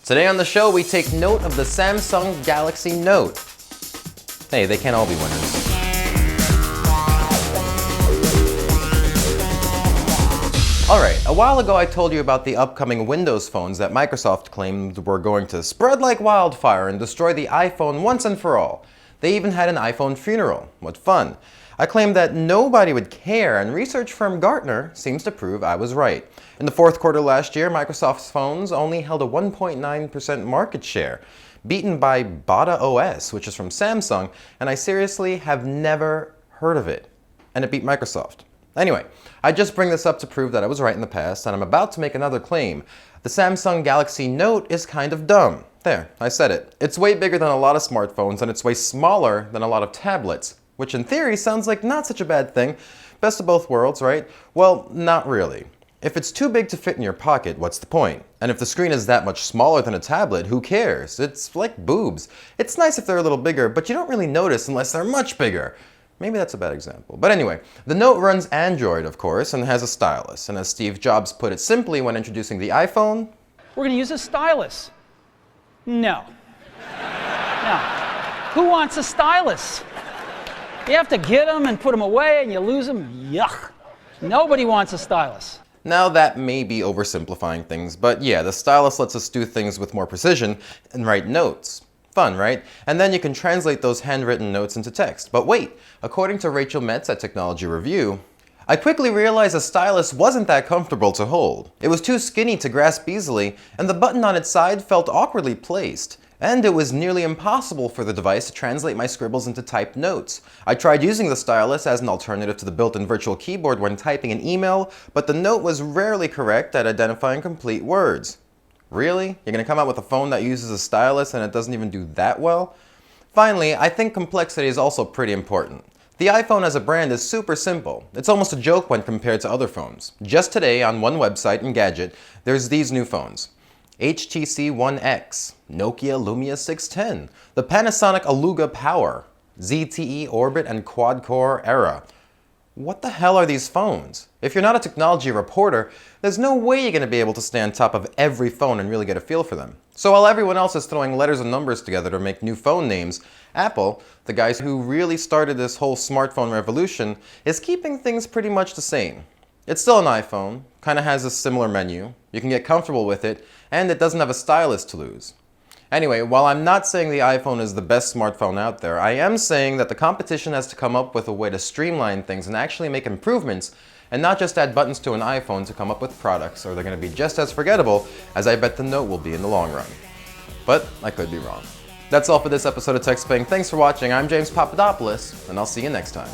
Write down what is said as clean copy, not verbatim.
Today on the show, we take note of the Samsung Galaxy Note. Hey, they can't all be winners. Alright, a while ago I told you about the upcoming Windows phones that Microsoft claimed were going to spread like wildfire and destroy the iPhone once and for all. They even had an iPhone funeral. What fun. I claimed that nobody would care, and research firm Gartner seems to prove I was right. In the fourth quarter last year, Microsoft's phones only held a 1.9% market share, beaten by Bada OS, which is from Samsung, and I seriously have never heard of it. And it beat Microsoft. Anyway, I just bring this up to prove that I was right in the past, and I'm about to make another claim. The Samsung Galaxy Note is kind of dumb. There, I said it. It's way bigger than a lot of smartphones, and it's way smaller than a lot of tablets, which in theory sounds like not such a bad thing. Best of both worlds, right? Well, not really. If it's too big to fit in your pocket, what's the point? And if the screen is that much smaller than a tablet, who cares? It's like boobs. It's nice if they're a little bigger, but you don't really notice unless they're much bigger. Maybe that's a bad example. But anyway, the Note runs Android, of course, and has a stylus. And as Steve Jobs put it simply when introducing the iPhone, we're going to use a stylus. No. No. Who wants a stylus? You have to get them and put them away and you lose them. Yuck. Nobody wants a stylus. Now that may be oversimplifying things, but yeah, the stylus lets us do things with more precision and write notes. Fun, right? And then you can translate those handwritten notes into text. But wait, according to Rachel Metz at Technology Review, I quickly realized a stylus wasn't that comfortable to hold. It was too skinny to grasp easily, and the button on its side felt awkwardly placed. And it was nearly impossible for the device to translate my scribbles into typed notes. I tried using the stylus as an alternative to the built-in virtual keyboard when typing an email, but the Note was rarely correct at identifying complete words. Really? You're gonna come out with a phone that uses a stylus and it doesn't even do that well? Finally, I think complexity is also pretty important. The iPhone as a brand is super simple. It's almost a joke when compared to other phones. Just today, on one website, Engadget, there's these new phones. HTC One X, Nokia Lumia 610, the Panasonic Aluga Power, ZTE Orbit and Quad-Core Era. What the hell are these phones? If you're not a technology reporter, there's no way you're going to be able to stay on top of every phone and really get a feel for them. So while everyone else is throwing letters and numbers together to make new phone names, Apple, the guys who really started this whole smartphone revolution, is keeping things pretty much the same. It's still an iPhone, kind of has a similar menu, you can get comfortable with it, and it doesn't have a stylus to lose. Anyway, while I'm not saying the iPhone is the best smartphone out there, I am saying that the competition has to come up with a way to streamline things and actually make improvements, and not just add buttons to an iPhone to come up with products, or they're going to be just as forgettable as I bet the Note will be in the long run. But I could be wrong. That's all for this episode of TechSpang. Thanks for watching. I'm James Papadopoulos, and I'll see you next time.